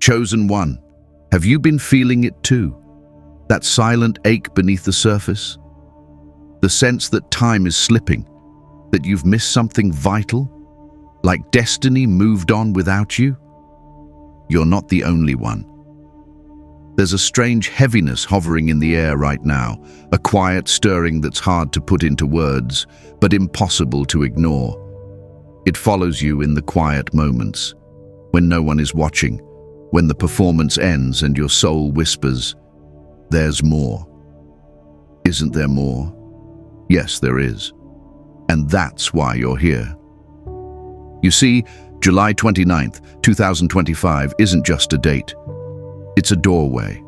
Chosen one, have you been feeling it too? That silent ache beneath the surface? The sense that time is slipping, that you've missed something vital? Like destiny moved on without you? You're not the only one. There's a strange heaviness hovering in the air right now, a quiet stirring that's hard to put into words, but impossible to ignore. It follows you in the quiet moments, when no one is watching, when the performance ends and your soul whispers, "There's more." Isn't there more? Yes, there is. And that's why you're here. You see, July 29th, 2025 isn't just a date. It's a doorway.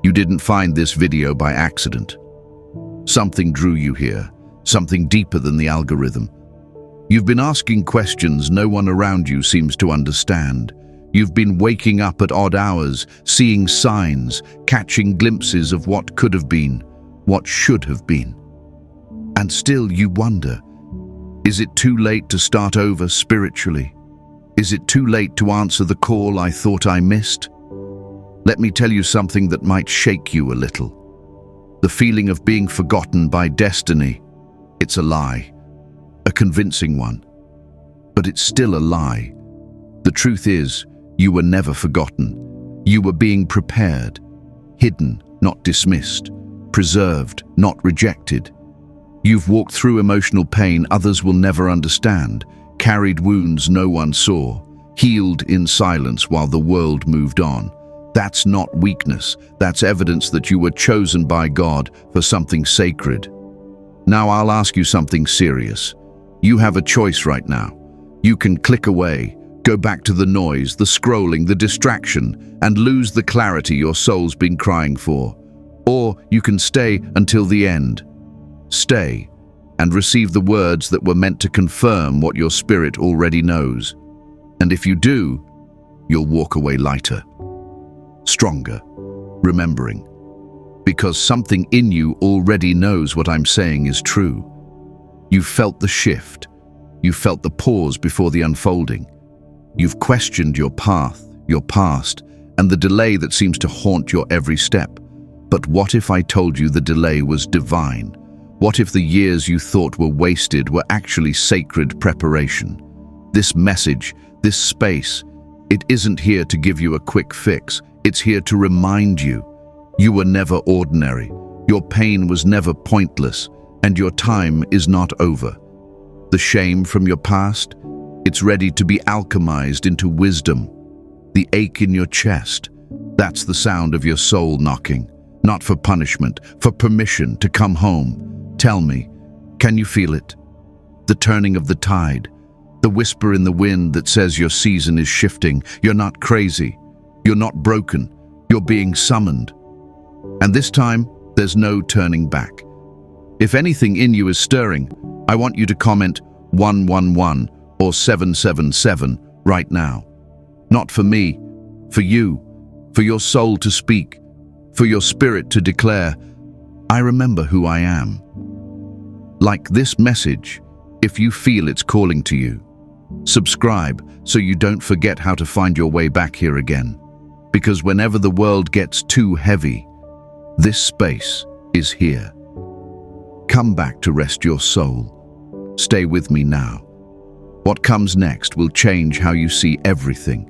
You didn't find this video by accident. Something drew you here, something deeper than the algorithm. You've been asking questions no one around you seems to understand. You've been waking up at odd hours, seeing signs, catching glimpses of what could have been, what should have been. And still you wonder, is it too late to start over spiritually? Is it too late to answer the call I thought I missed? Let me tell you something that might shake you a little. The feeling of being forgotten by destiny, it's a lie, a convincing one. But it's still a lie. The truth is, you were never forgotten. You were being prepared, hidden, not dismissed, preserved, not rejected. You've walked through emotional pain others will never understand, carried wounds no one saw, healed in silence while the world moved on. That's not weakness, that's evidence that you were chosen by God for something sacred. Now I'll ask you something serious. You have a choice right now. You can click away, go back to the noise, the scrolling, the distraction, and lose the clarity your soul's been crying for. Or you can stay until the end. Stay and receive the words that were meant to confirm what your spirit already knows. And if you do, you'll walk away lighter, stronger, remembering. Because something in you already knows what I'm saying is true. You've felt the shift. You've felt the pause before the unfolding. You've questioned your path, your past, and the delay that seems to haunt your every step. But what if I told you the delay was divine? What if the years you thought were wasted were actually sacred preparation? This message, this space, it isn't here to give you a quick fix. It's here to remind you. You were never ordinary. Your pain was never pointless, and your time is not over. The shame from your past, it's ready to be alchemized into wisdom. The ache in your chest, that's the sound of your soul knocking. Not for punishment, for permission to come home. Tell me, can you feel it? The turning of the tide, the whisper in the wind that says your season is shifting. You're not crazy. You're not broken. You're being summoned. And this time, there's no turning back. If anything in you is stirring, I want you to comment 111 or 777 right now. Not for me, for you, for your soul to speak, for your spirit to declare, I remember who I am. Like this message, if you feel it's calling to you, subscribe so you don't forget how to find your way back here again. Because whenever the world gets too heavy, this space is here. Come back to rest your soul. Stay with me now. What comes next will change how you see everything.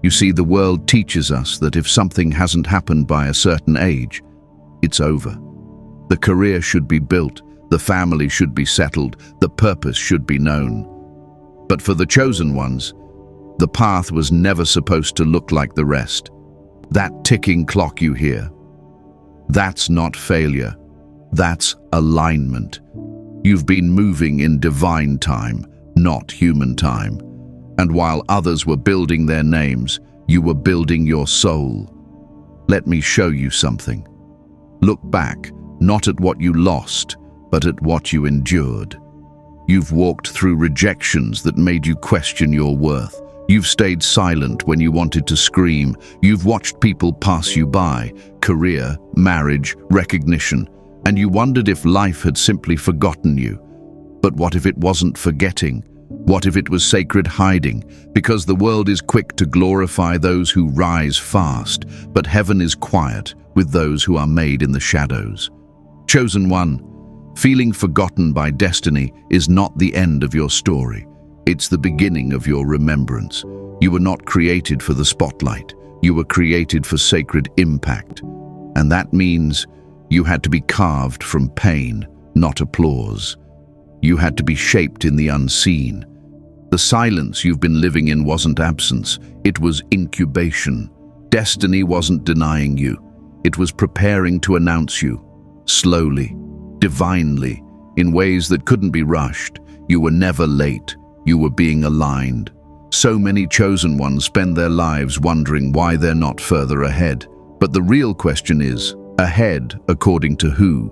You see, the world teaches us that if something hasn't happened by a certain age, it's over. The career should be built, the family should be settled, the purpose should be known. But for the chosen ones, the path was never supposed to look like the rest. That ticking clock you hear, that's not failure, that's alignment. You've been moving in divine time, not human time. And while others were building their names, you were building your soul. Let me show you something. Look back, not at what you lost, but at what you endured. You've walked through rejections that made you question your worth. You've stayed silent when you wanted to scream. You've watched people pass you by, career, marriage, recognition, and you wondered if life had simply forgotten you. But what if it wasn't forgetting? What if it was sacred hiding? Because the world is quick to glorify those who rise fast, but heaven is quiet with those who are made in the shadows. Chosen one, feeling forgotten by destiny is not the end of your story. It's the beginning of your remembrance. You were not created for the spotlight. You were created for sacred impact. And that means you had to be carved from pain, not applause. You had to be shaped in the unseen. The silence you've been living in wasn't absence, it was incubation. Destiny wasn't denying you. It was preparing to announce you. Slowly, divinely, in ways that couldn't be rushed. You were never late. You were being aligned. So many chosen ones spend their lives wondering why they're not further ahead. But the real question is, ahead according to who?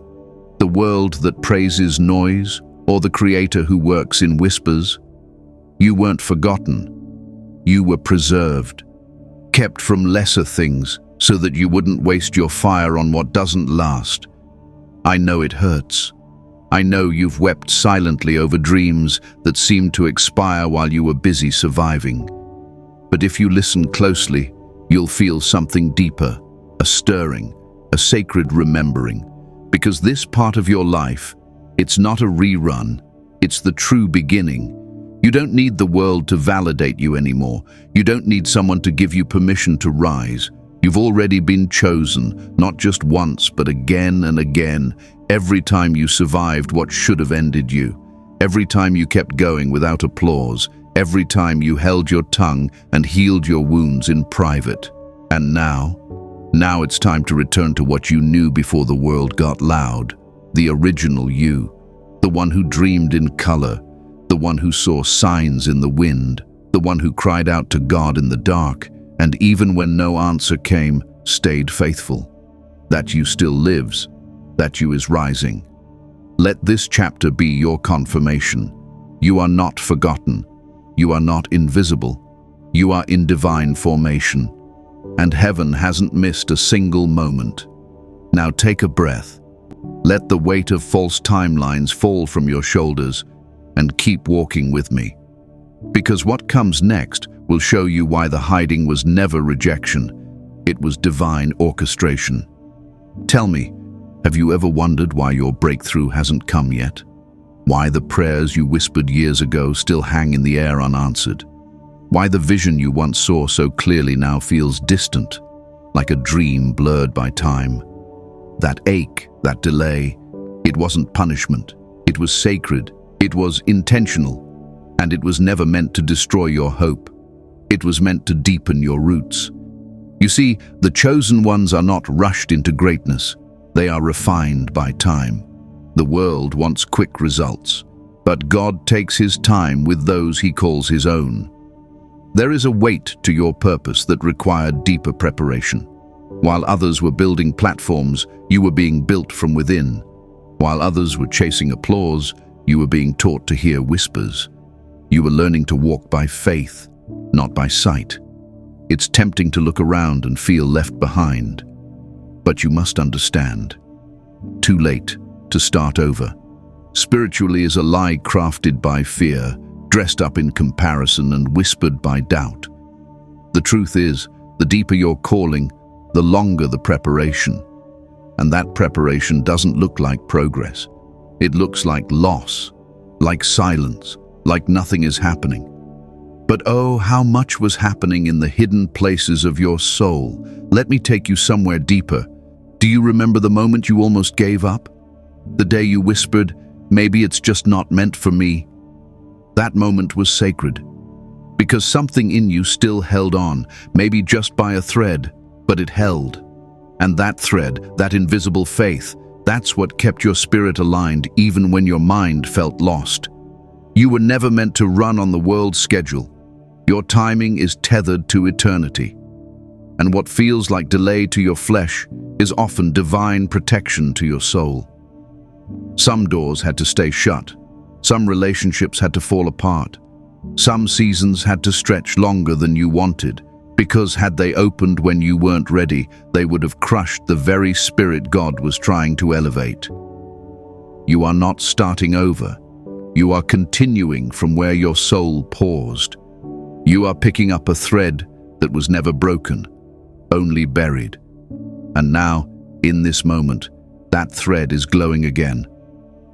The world that praises noise, or the Creator who works in whispers? You weren't forgotten. You were preserved, kept from lesser things so that you wouldn't waste your fire on what doesn't last. I know it hurts. I know you've wept silently over dreams that seemed to expire while you were busy surviving. But if you listen closely, you'll feel something deeper, a stirring, a sacred remembering. Because this part of your life, it's not a rerun, it's the true beginning. You don't need the world to validate you anymore. You don't need someone to give you permission to rise. You've already been chosen, not just once, but again and again. Every time you survived what should have ended you. Every time you kept going without applause. Every time you held your tongue and healed your wounds in private. And now it's time to return to what you knew before the world got loud. The original you. The one who dreamed in color. The one who saw signs in the wind. The one who cried out to God in the dark. And even when no answer came, stayed faithful. That you still lives. That you is rising. Let this chapter be your confirmation. You are not forgotten. You are not invisible. You are in divine formation. And heaven hasn't missed a single moment. Now take a breath. Let the weight of false timelines fall from your shoulders and keep walking with me. Because what comes next will show you why the hiding was never rejection. It was divine orchestration. Tell me, have you ever wondered why your breakthrough hasn't come yet? Why the prayers you whispered years ago still hang in the air unanswered? Why the vision you once saw so clearly now feels distant, like a dream blurred by time? That ache, that delay, it wasn't punishment. It was sacred. It was intentional. And it was never meant to destroy your hope. It was meant to deepen your roots. You see, the chosen ones are not rushed into greatness. They are refined by time. The world wants quick results, but God takes his time with those he calls his own. There is a weight to your purpose that required deeper preparation. While others were building platforms, you were being built from within. While others were chasing applause, you were being taught to hear whispers. You were learning to walk by faith, not by sight. It's tempting to look around and feel left behind. But you must understand. Too late to start over. Spiritually is a lie crafted by fear, dressed up in comparison and whispered by doubt. The truth is, the deeper your calling, the longer the preparation. And that preparation doesn't look like progress. It looks like loss, like silence, like nothing is happening. But oh, how much was happening in the hidden places of your soul. Let me take you somewhere deeper. Do you remember the moment you almost gave up? The day you whispered, maybe it's just not meant for me? That moment was sacred, because something in you still held on, maybe just by a thread, but it held. And that thread, that invisible faith, that's what kept your spirit aligned even when your mind felt lost. You were never meant to run on the world's schedule. Your timing is tethered to eternity. And what feels like delay to your flesh is often divine protection to your soul. Some doors had to stay shut. Some relationships had to fall apart. Some seasons had to stretch longer than you wanted, because had they opened when you weren't ready, they would have crushed the very spirit God was trying to elevate. You are not starting over. You are continuing from where your soul paused. You are picking up a thread that was never broken, only buried. And now, in this moment, that thread is glowing again.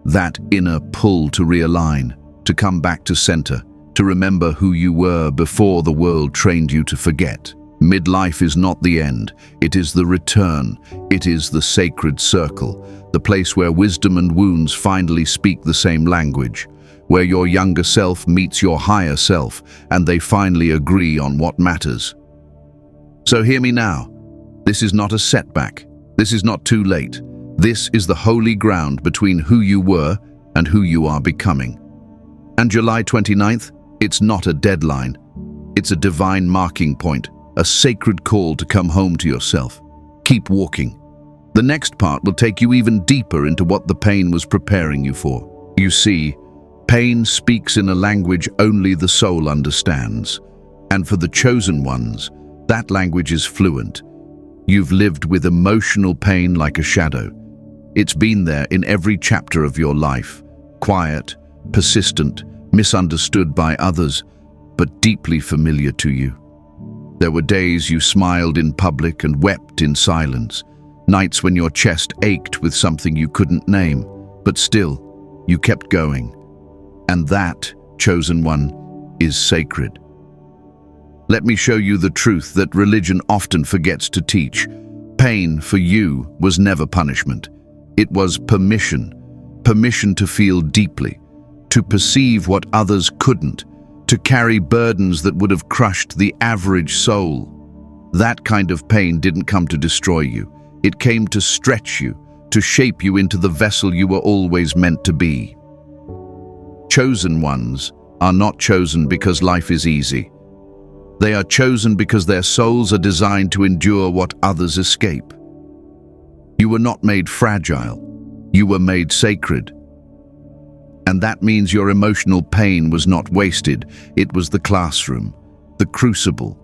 That inner pull to realign, to come back to center, to remember who you were before the world trained you to forget. Midlife is not the end, it is the return. It is the sacred circle, the place where wisdom and wounds finally speak the same language, where your younger self meets your higher self, and they finally agree on what matters. So hear me now. This is not a setback. This is not too late. This is the holy ground between who you were and who you are becoming. And July 29th, it's not a deadline. It's a divine marking point, a sacred call to come home to yourself. Keep walking. The next part will take you even deeper into what the pain was preparing you for. You see, pain speaks in a language only the soul understands. And for the chosen ones, that language is fluent. You've lived with emotional pain like a shadow. It's been there in every chapter of your life, quiet, persistent, misunderstood by others, but deeply familiar to you. There were days you smiled in public and wept in silence, nights when your chest ached with something you couldn't name, but still, you kept going. And that, chosen one, is sacred. Let me show you the truth that religion often forgets to teach. Pain for you was never punishment. It was permission. Permission to feel deeply, to perceive what others couldn't, to carry burdens that would have crushed the average soul. That kind of pain didn't come to destroy you. It came to stretch you, to shape you into the vessel you were always meant to be. Chosen ones are not chosen because life is easy. They are chosen because their souls are designed to endure what others escape. You were not made fragile. You were made sacred. And that means your emotional pain was not wasted. It was the classroom, the crucible,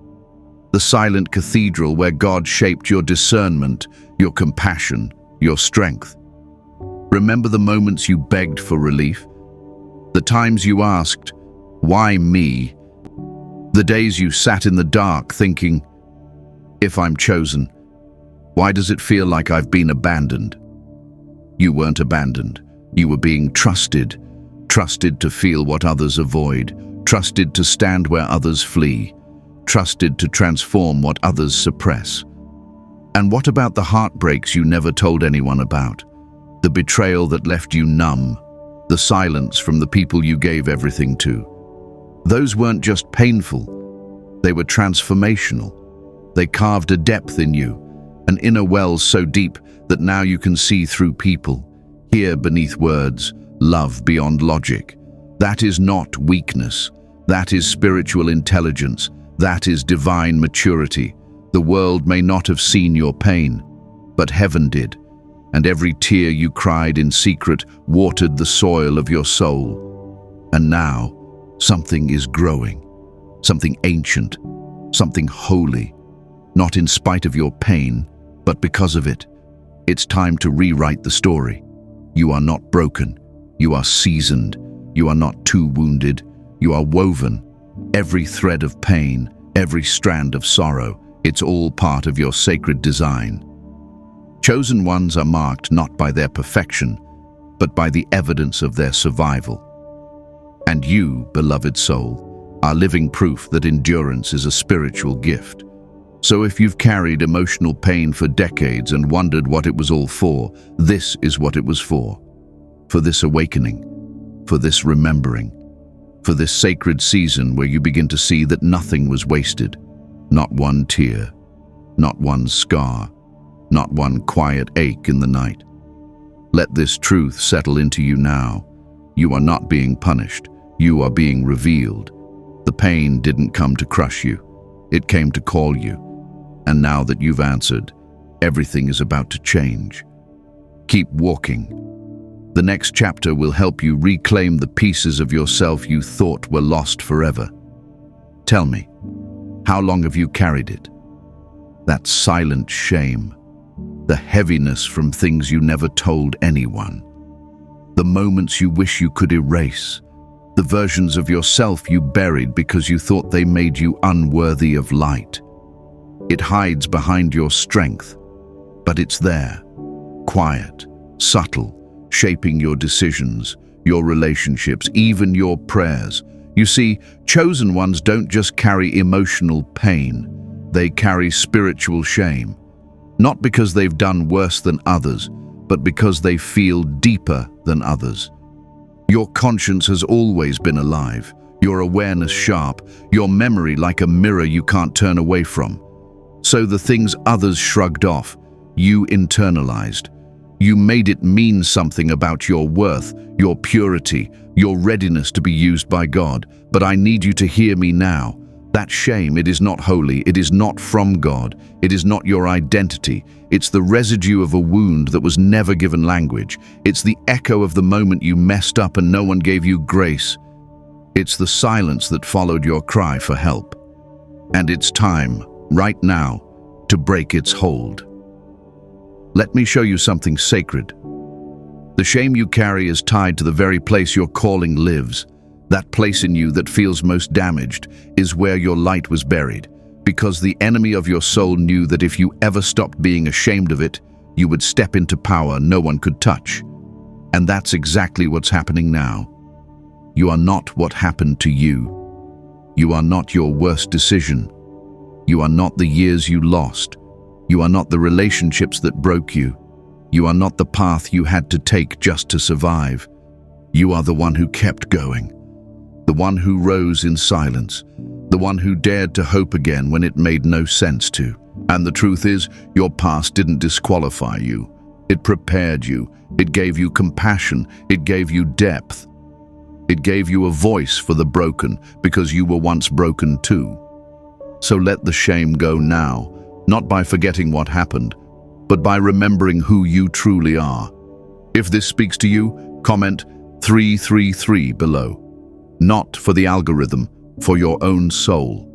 the silent cathedral where God shaped your discernment, your compassion, your strength. Remember the moments you begged for relief? The times you asked, "Why me?" The days you sat in the dark thinking, "If I'm chosen, why does it feel like I've been abandoned?" You weren't abandoned. You were being trusted. Trusted to feel what others avoid. Trusted to stand where others flee. Trusted to transform what others suppress. And what about the heartbreaks you never told anyone about? The betrayal that left you numb. The silence from the people you gave everything to. Those weren't just painful, they were transformational. They carved a depth in you, an inner well so deep that now you can see through people, hear beneath words, love beyond logic. That is not weakness, that is spiritual intelligence, that is divine maturity. The world may not have seen your pain, but heaven did, and every tear you cried in secret watered the soil of your soul. And now, something is growing, something ancient, something holy, not in spite of your pain, but because of it. It's time to rewrite the story. You are not broken, you are seasoned, you are not too wounded, you are woven. Every thread of pain, every strand of sorrow, it's all part of your sacred design. Chosen ones are marked not by their perfection, but by the evidence of their survival. And you, beloved soul, are living proof that endurance is a spiritual gift. So if you've carried emotional pain for decades and wondered what it was all for, this is what it was for. For this awakening, for this remembering, for this sacred season where you begin to see that nothing was wasted. Not one tear, not one scar, not one quiet ache in the night. Let this truth settle into you now. You are not being punished. You are being revealed. The pain didn't come to crush you. It came to call you. And now that you've answered, everything is about to change. Keep walking. The next chapter will help you reclaim the pieces of yourself you thought were lost forever. Tell me, how long have you carried it? That silent shame, the heaviness from things you never told anyone. the moments you wish you could erase, the versions of yourself you buried because you thought they made you unworthy of light. It hides behind your strength, but it's there, quiet, subtle, shaping your decisions, your relationships, even your prayers. You see, chosen ones don't just carry emotional pain, they carry spiritual shame. Not because they've done worse than others, but because they feel deeper than others. Your conscience has always been alive, your awareness sharp, your memory like a mirror you can't turn away from. So the things others shrugged off, you internalized. You made it mean something about your worth, your purity, your readiness to be used by God. But I need you to hear me now. That shame, it is not holy, it is not from God, it is not your identity. It's the residue of a wound that was never given language. It's the echo of the moment you messed up and no one gave you grace. It's the silence that followed your cry for help. And it's time, right now, to break its hold. Let me show you something sacred. The shame you carry is tied to the very place your calling lives. That place in you that feels most damaged is where your light was buried, because the enemy of your soul knew that if you ever stopped being ashamed of it, you would step into power no one could touch. And that's exactly what's happening now. You are not what happened to you. You are not your worst decision. You are not the years you lost. You are not the relationships that broke you. You are not the path you had to take just to survive. You are the one who kept going. The one who rose in silence, the one who dared to hope again when it made no sense to. And the truth is, your past didn't disqualify you. It prepared you. It gave you compassion. It gave you depth. It gave you a voice for the broken, because you were once broken too. So let the shame go now, not by forgetting what happened, but by remembering who you truly are. If this speaks to you, comment 333 below. Not for the algorithm, for your own soul.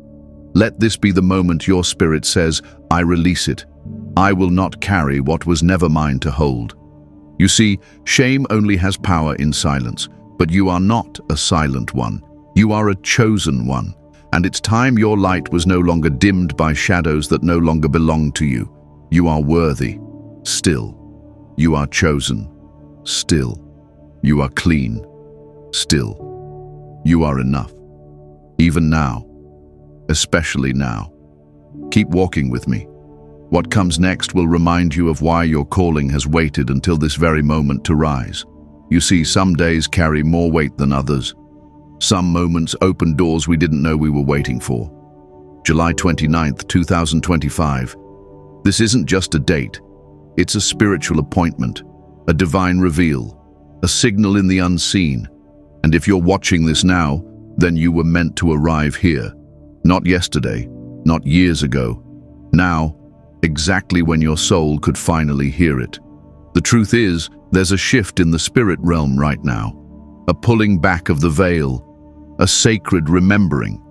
Let this be the moment your spirit says, I release it. I will not carry what was never mine to hold. You see, shame only has power in silence, but you are not a silent one. You are a chosen one, and it's time your light was no longer dimmed by shadows that no longer belong to you. You are worthy, still. You are chosen, still. You are clean, still. You are enough. Even now, especially now. Keep walking with me. What comes next will remind you of why your calling has waited until this very moment to rise. You see, some days carry more weight than others. Some moments open doors we didn't know we were waiting for. July 29th, 2025. This isn't just a date. It's a spiritual appointment, a divine reveal, a signal in the unseen. And if you're watching this now, then you were meant to arrive here. Not yesterday, not years ago. Now, exactly when your soul could finally hear it. The truth is, there's a shift in the spirit realm right now. A pulling back of the veil, a sacred remembering.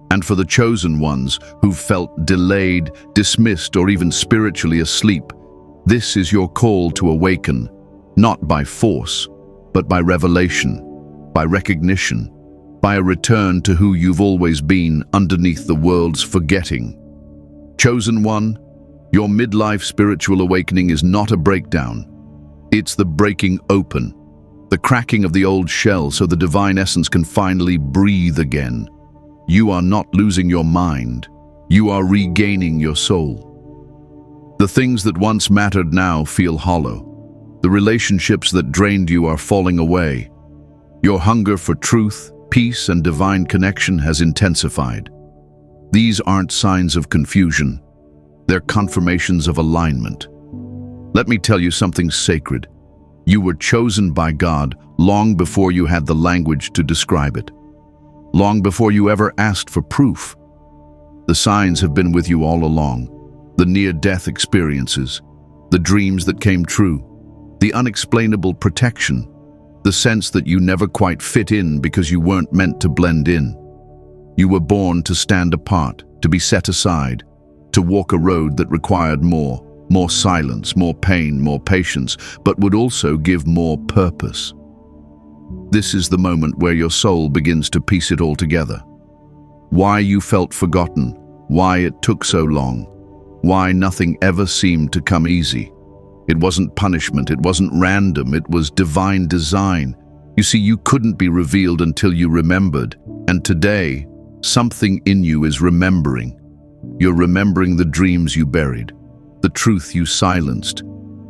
And for the chosen ones who've felt delayed, dismissed, or even spiritually asleep, this is your call to awaken, not by force, but by revelation. By recognition, by a return to who you've always been underneath the world's forgetting. Chosen one, your midlife spiritual awakening is not a breakdown. It's the breaking open, the cracking of the old shell so the divine essence can finally breathe again. You are not losing your mind. You are regaining your soul. The things that once mattered now feel hollow. The relationships that drained you are falling away. Your hunger for truth, peace, and divine connection has intensified. These aren't signs of confusion. They're confirmations of alignment. Let me tell you something sacred. You were chosen by God long before you had the language to describe it. Long before you ever asked for proof. The signs have been with you all along. The near-death experiences, the dreams that came true, the unexplainable protection, the sense that you never quite fit in because you weren't meant to blend in. You were born to stand apart, to be set aside, to walk a road that required more silence, more pain, more patience, but would also give more purpose. This is the moment where your soul begins to piece it all together. Why you felt forgotten, why it took so long, why nothing ever seemed to come easy. It wasn't punishment, it wasn't random, it was divine design. You see, you couldn't be revealed until you remembered, and today, something in you is remembering. You're remembering the dreams you buried, the truth you silenced,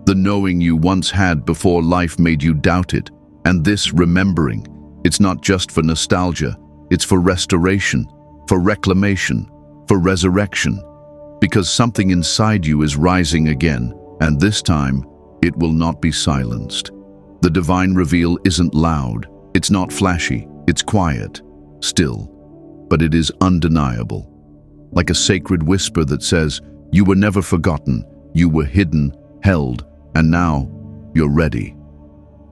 the knowing you once had before life made you doubt it. And this remembering, it's not just for nostalgia, it's for restoration, for reclamation, for resurrection. Because something inside you is rising again, and this time, it will not be silenced. The divine reveal isn't loud, it's not flashy, it's quiet, still, but it is undeniable. Like a sacred whisper that says, you were never forgotten, you were hidden, held, and now you're ready.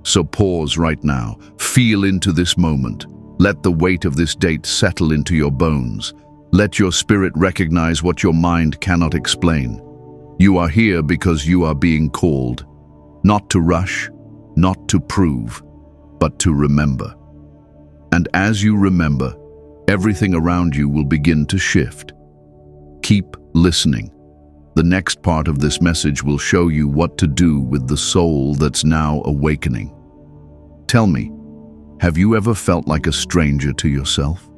So pause right now, feel into this moment. Let the weight of this date settle into your bones. Let your spirit recognize what your mind cannot explain. You are here because you are being called, not to rush, not to prove, but to remember. And as you remember, everything around you will begin to shift. Keep listening. The next part of this message will show you what to do with the soul that's now awakening. Tell me, have you ever felt like a stranger to yourself?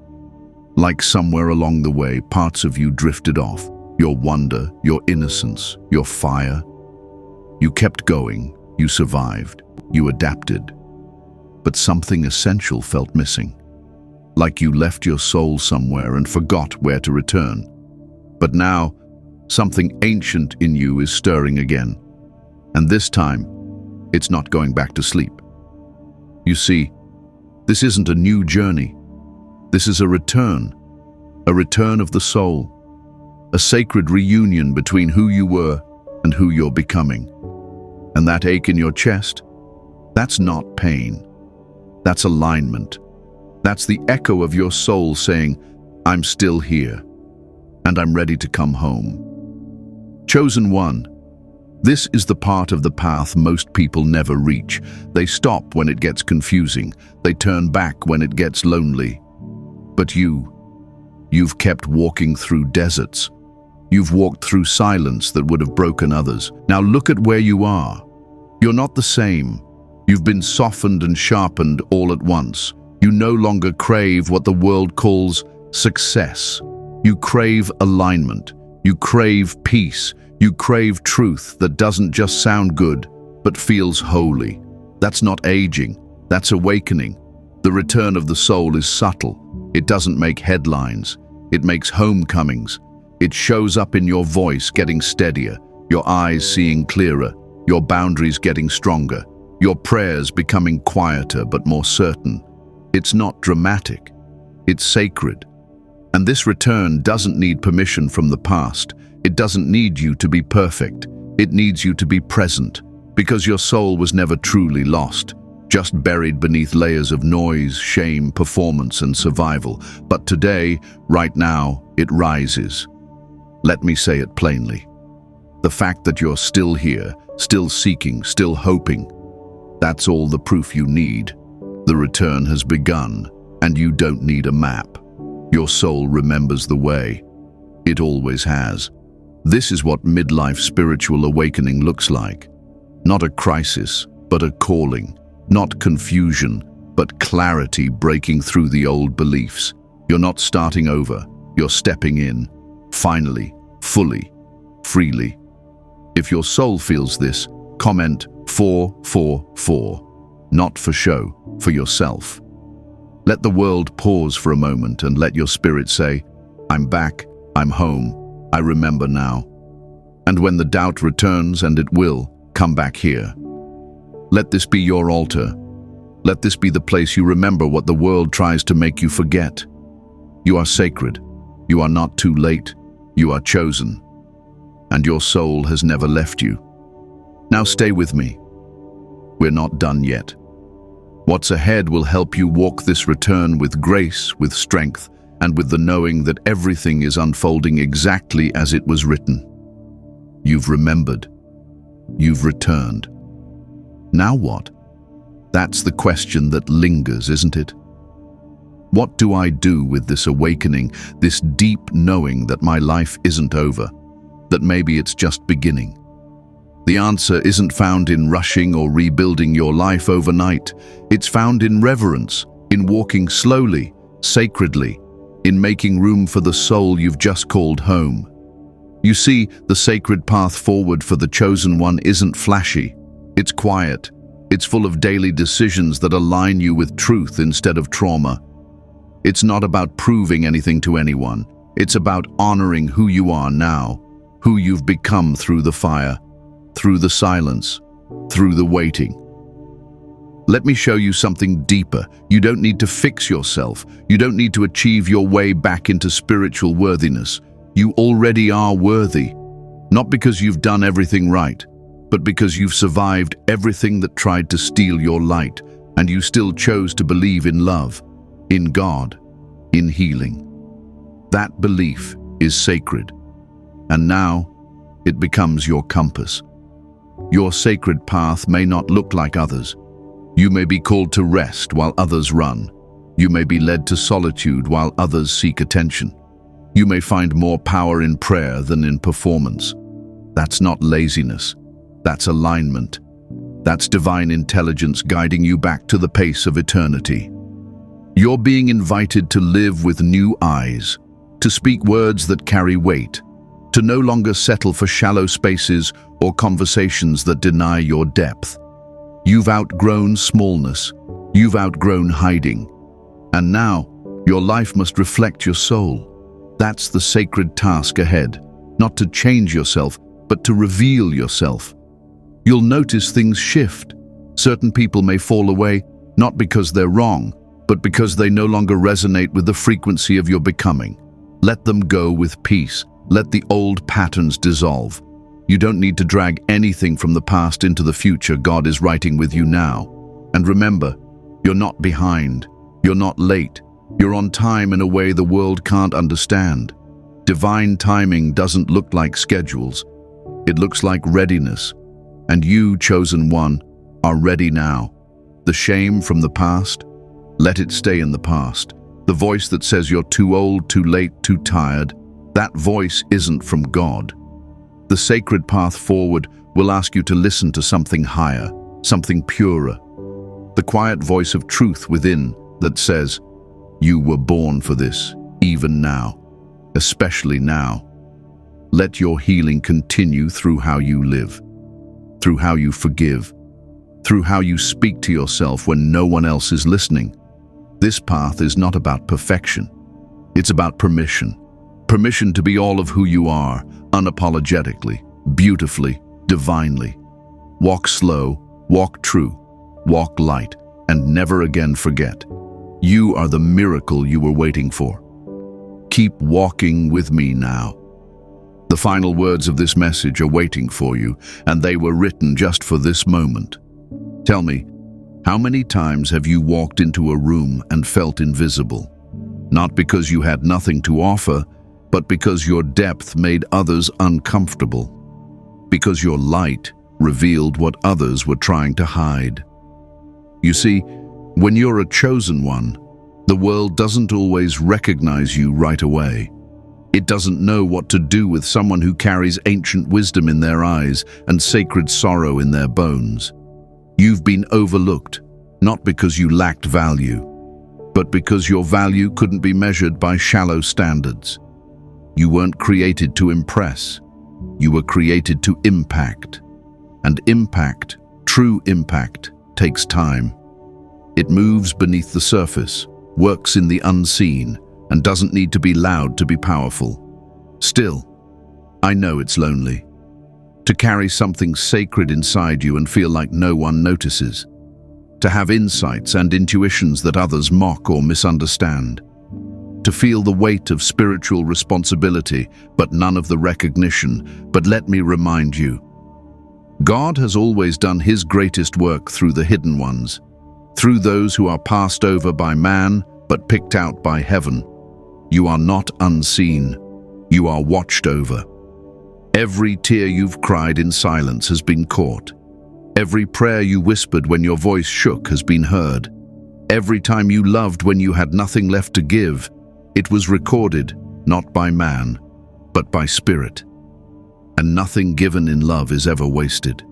Like somewhere along the way, parts of you drifted off, your wonder, your innocence, your fire. You kept going, you survived, you adapted. But something essential felt missing. Like you left your soul somewhere and forgot where to return. But now, something ancient in you is stirring again. And this time, it's not going back to sleep. You see, this isn't a new journey. This is a return of the soul, a sacred reunion between who you were and who you're becoming. And that ache in your chest, that's not pain. That's alignment. That's the echo of your soul saying, I'm still here, and I'm ready to come home. Chosen one, this is the part of the path most people never reach. They stop when it gets confusing. They turn back when it gets lonely. But you've kept walking through deserts. You've walked through silence that would have broken others. Now look at where you are. You're not the same. You've been softened and sharpened all at once. You no longer crave what the world calls success. You crave alignment. You crave peace. You crave truth that doesn't just sound good, but feels holy. That's not aging. That's awakening. The return of the soul is subtle. It doesn't make headlines. It makes homecomings. It shows up in your voice getting steadier, your eyes seeing clearer, your boundaries getting stronger, your prayers becoming quieter but more certain. It's not dramatic. It's sacred. And this return doesn't need permission from the past. It doesn't need you to be perfect. It needs you to be present, because your soul was never truly lost, just buried beneath layers of noise, shame, performance, and survival. But today, right now, it rises. Let me say it plainly. The fact that you're still here, still seeking, still hoping, that's all the proof you need. The return has begun, and you don't need a map. Your soul remembers the way. It always has. This is what midlife spiritual awakening looks like. Not a crisis, but a calling. Not confusion, but clarity breaking through the old beliefs. You're not starting over, you're stepping in. Finally, fully, freely. If your soul feels this, comment 444. Not for show, for yourself. Let the world pause for a moment and let your spirit say, I'm back, I'm home. I remember now. And when the doubt returns, and it will, come back here. Let this be your altar. Let this be the place you remember what the world tries to make you forget. You are sacred. You are not too late. You are chosen. And your soul has never left you. Now stay with me. We're not done yet. What's ahead will help you walk this return with grace, with strength, and with the knowing that everything is unfolding exactly as it was written. You've remembered. You've returned. Now what? That's the question that lingers, isn't it? What do I do with this awakening, this deep knowing that my life isn't over, that maybe it's just beginning? The answer isn't found in rushing or rebuilding your life overnight. It's found in reverence, in walking slowly, sacredly, in making room for the soul you've just called home. You see, the sacred path forward for the chosen one isn't flashy. It's quiet. It's full of daily decisions that align you with truth instead of trauma. It's not about proving anything to anyone. It's about honoring who you are now, who you've become through the fire, through the silence, through the waiting. Let me show you something deeper. You don't need to fix yourself. You don't need to achieve your way back into spiritual worthiness. You already are worthy, not because you've done everything right, but because you've survived everything that tried to steal your light, and you still chose to believe in love, in God, in healing. That belief is sacred, and now it becomes your compass. Your sacred path may not look like others. You may be called to rest while others run. You may be led to solitude while others seek attention. You may find more power in prayer than in performance. That's not laziness. That's alignment. That's divine intelligence guiding you back to the pace of eternity. You're being invited to live with new eyes, to speak words that carry weight, to no longer settle for shallow spaces or conversations that deny your depth. You've outgrown smallness. You've outgrown hiding. And now, your life must reflect your soul. That's the sacred task ahead, not to change yourself, but to reveal yourself. You'll notice things shift. Certain people may fall away, not because they're wrong, but because they no longer resonate with the frequency of your becoming. Let them go with peace. Let the old patterns dissolve. You don't need to drag anything from the past into the future. God is writing with you now. And remember, you're not behind. You're not late. You're on time in a way the world can't understand. Divine timing doesn't look like schedules. It looks like readiness. And you, chosen one, are ready now. The shame from the past, let it stay in the past. The voice that says you're too old, too late, too tired, that voice isn't from God. The sacred path forward will ask you to listen to something higher, something purer. The quiet voice of truth within that says, you were born for this, even now, especially now. Let your healing continue through how you live, through how you forgive, through how you speak to yourself when no one else is listening. This path is not about perfection. It's about permission. Permission to be all of who you are, unapologetically, beautifully, divinely. Walk slow, walk true, walk light, and never again forget. You are the miracle you were waiting for. Keep walking with me now. The final words of this message are waiting for you, and they were written just for this moment. Tell me, how many times have you walked into a room and felt invisible? Not because you had nothing to offer, but because your depth made others uncomfortable. Because your light revealed what others were trying to hide. You see, when you're a chosen one, the world doesn't always recognize you right away. It doesn't know what to do with someone who carries ancient wisdom in their eyes and sacred sorrow in their bones. You've been overlooked, not because you lacked value, but because your value couldn't be measured by shallow standards. You weren't created to impress. You were created to impact. And impact, true impact, takes time. It moves beneath the surface, works in the unseen, and doesn't need to be loud to be powerful. Still, I know it's lonely. To carry something sacred inside you and feel like no one notices. To have insights and intuitions that others mock or misunderstand. To feel the weight of spiritual responsibility, but none of the recognition. But let me remind you, God has always done His greatest work through the hidden ones, through those who are passed over by man, but picked out by heaven. You are not unseen. You are watched over. Every tear you've cried in silence has been caught. Every prayer you whispered when your voice shook has been heard. Every time you loved when you had nothing left to give, it was recorded, not by man, but by spirit. And nothing given in love is ever wasted.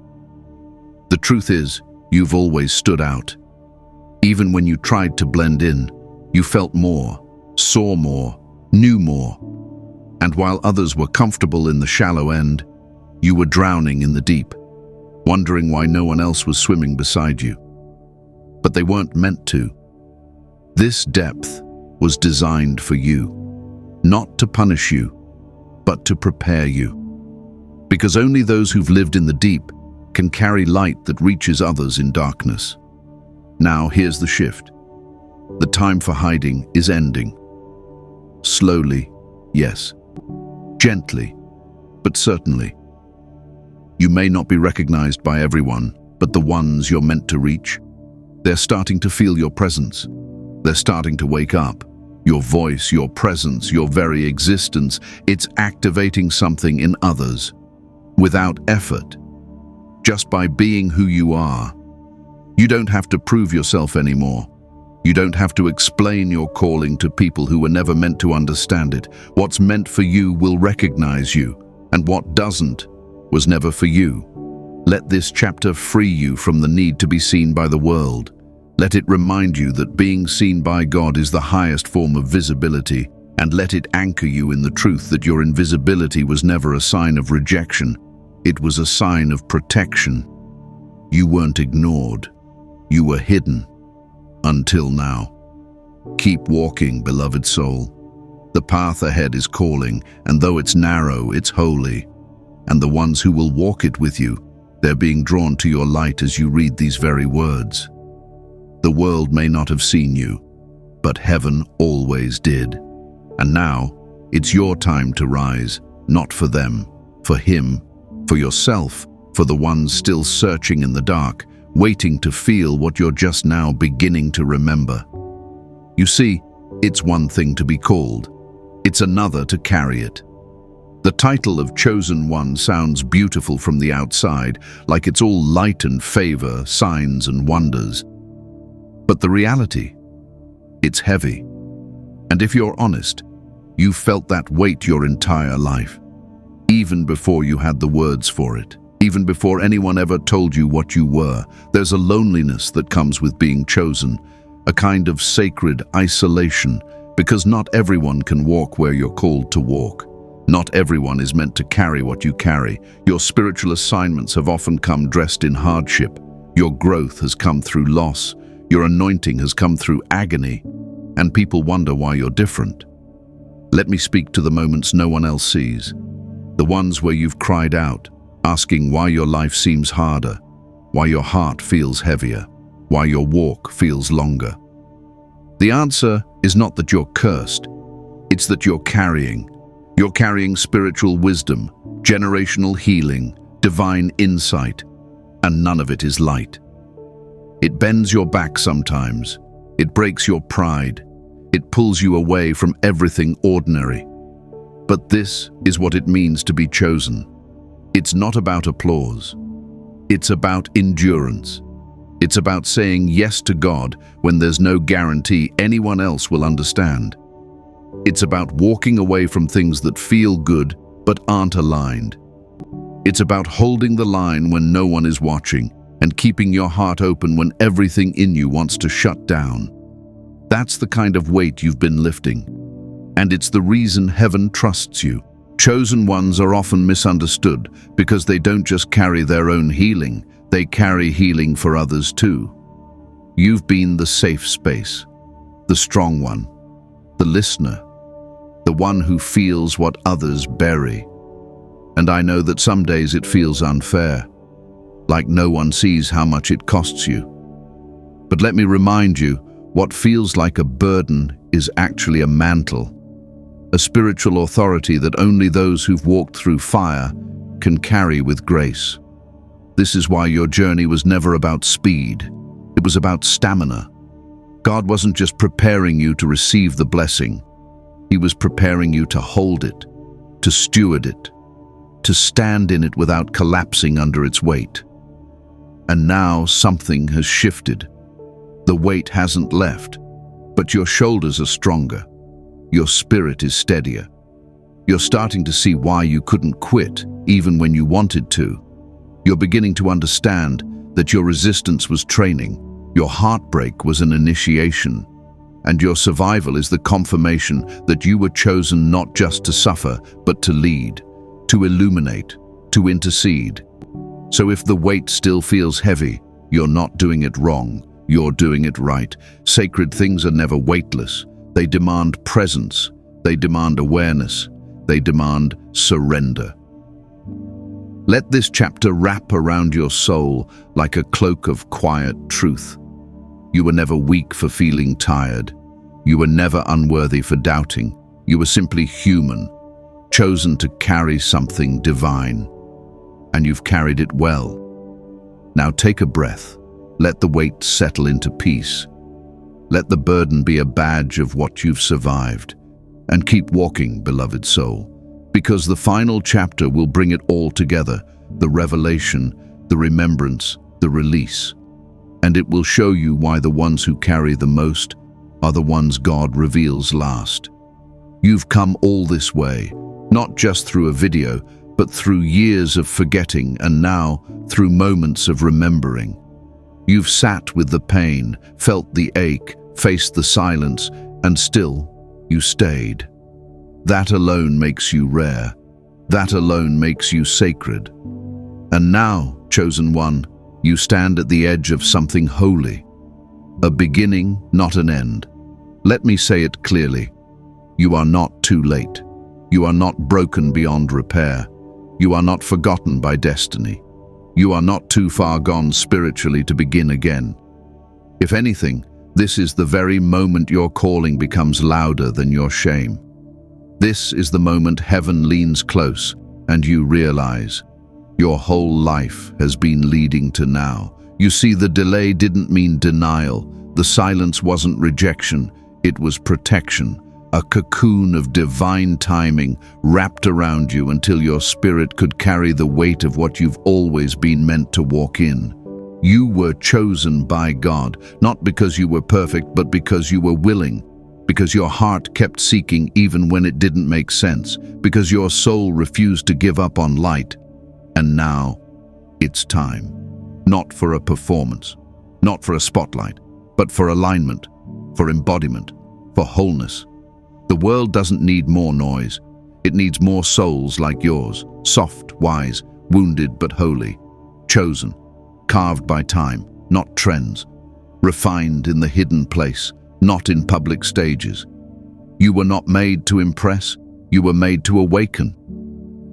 The truth is, you've always stood out. Even when you tried to blend in, you felt more, saw more, knew more. And while others were comfortable in the shallow end, you were drowning in the deep, wondering why no one else was swimming beside you. But they weren't meant to. This depth was designed for you, not to punish you, but to prepare you. Because only those who've lived in the deep can carry light that reaches others in darkness. Now here's the shift. The time for hiding is ending. Slowly, yes. Gently, but certainly. You may not be recognized by everyone, but the ones you're meant to reach, they're starting to feel your presence. They're starting to wake up. Your voice, your presence, your very existence, it's activating something in others. Without effort. Just by being who you are. You don't have to prove yourself anymore. You don't have to explain your calling to people who were never meant to understand it. What's meant for you will recognize you, and what doesn't was never for you. Let this chapter free you from the need to be seen by the world. Let it remind you that being seen by God is the highest form of visibility, and let it anchor you in the truth that your invisibility was never a sign of rejection. It was a sign of protection. You weren't ignored. You were hidden. Until now. Keep walking, beloved soul. The path ahead is calling, and though it's narrow, it's holy. And the ones who will walk it with you, they're being drawn to your light as you read these very words. The world may not have seen you, but heaven always did. And now, it's your time to rise, not for them, for Him, for yourself, for the ones still searching in the dark, waiting to feel what you're just now beginning to remember. You see, it's one thing to be called. It's another to carry it. The title of Chosen One sounds beautiful from the outside, like it's all light and favor, signs and wonders. But the reality, it's heavy. And if you're honest, you've felt that weight your entire life, even before you had the words for it. Even before anyone ever told you what you were, there's a loneliness that comes with being chosen, a kind of sacred isolation, because not everyone can walk where you're called to walk. Not everyone is meant to carry what you carry. Your spiritual assignments have often come dressed in hardship. Your growth has come through loss. Your anointing has come through agony. And people wonder why you're different. Let me speak to the moments no one else sees. The ones where you've cried out, asking why your life seems harder, why your heart feels heavier, why your walk feels longer. The answer is not that you're cursed, it's that you're carrying. You're carrying spiritual wisdom, generational healing, divine insight, and none of it is light. It bends your back sometimes, it breaks your pride, it pulls you away from everything ordinary. But this is what it means to be chosen. It's not about applause. It's about endurance. It's about saying yes to God when there's no guarantee anyone else will understand. It's about walking away from things that feel good but aren't aligned. It's about holding the line when no one is watching and keeping your heart open when everything in you wants to shut down. That's the kind of weight you've been lifting. And it's the reason heaven trusts you. Chosen ones are often misunderstood because they don't just carry their own healing, they carry healing for others too. You've been the safe space, the strong one, the listener, the one who feels what others bury. And I know that some days it feels unfair, like no one sees how much it costs you. But let me remind you, what feels like a burden is actually a mantle. A spiritual authority that only those who've walked through fire can carry with grace. This is why your journey was never about speed. It was about stamina. God wasn't just preparing you to receive the blessing. He was preparing you to hold it, to steward it, to stand in it without collapsing under its weight. And now something has shifted. The weight hasn't left, but your shoulders are stronger. Your spirit is steadier. You're starting to see why you couldn't quit, even when you wanted to. You're beginning to understand that your resistance was training, your heartbreak was an initiation, and your survival is the confirmation that you were chosen not just to suffer, but to lead, to illuminate, to intercede. So if the weight still feels heavy, you're not doing it wrong, you're doing it right. Sacred things are never weightless. They demand presence, they demand awareness, they demand surrender. Let this chapter wrap around your soul like a cloak of quiet truth. You were never weak for feeling tired. You were never unworthy for doubting. You were simply human, chosen to carry something divine. And you've carried it well. Now take a breath. Let the weight settle into peace. Let the burden be a badge of what you've survived. And keep walking, beloved soul, because the final chapter will bring it all together, the revelation, the remembrance, the release. And it will show you why the ones who carry the most are the ones God reveals last. You've come all this way, not just through a video, but through years of forgetting and now through moments of remembering. You've sat with the pain, felt the ache, faced the silence, and still you stayed. That alone makes you rare. That alone makes you sacred. And now, chosen one, you stand at the edge of something holy. A beginning, not an end. Let me say it clearly. You are not too late. You are not broken beyond repair. You are not forgotten by destiny. You are not too far gone spiritually to begin again. If anything, this is the very moment your calling becomes louder than your shame. This is the moment heaven leans close and you realize your whole life has been leading to now. You see, the delay didn't mean denial. The silence wasn't rejection. It was protection. A cocoon of divine timing wrapped around you until your spirit could carry the weight of what you've always been meant to walk in. You were chosen by God, not because you were perfect, but because you were willing, because your heart kept seeking even when it didn't make sense, because your soul refused to give up on light. And now, it's time. Not for a performance, not for a spotlight, but for alignment, for embodiment, for wholeness. The world doesn't need more noise. It needs more souls like yours, soft, wise, wounded but holy, chosen, carved by time, not trends, refined in the hidden place, not in public stages. You were not made to impress, you were made to awaken.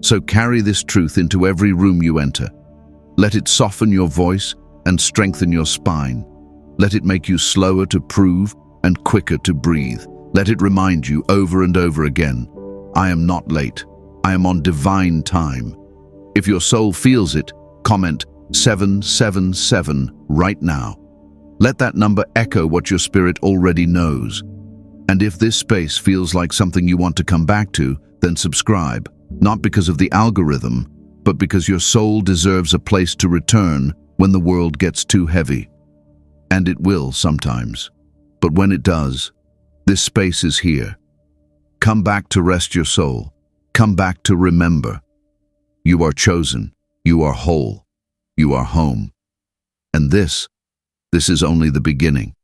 So carry this truth into every room you enter. Let it soften your voice and strengthen your spine. Let it make you slower to prove and quicker to breathe. Let it remind you over and over again, I am not late. I am on divine time. If your soul feels it, comment 777 right now. Let that number echo what your spirit already knows. And if this space feels like something you want to come back to, then subscribe, not because of the algorithm, but because your soul deserves a place to return when the world gets too heavy. And it will sometimes. But when it does, this space is here. Come back to rest your soul. Come back to remember. You are chosen. You are whole. You are home. And this is only the beginning.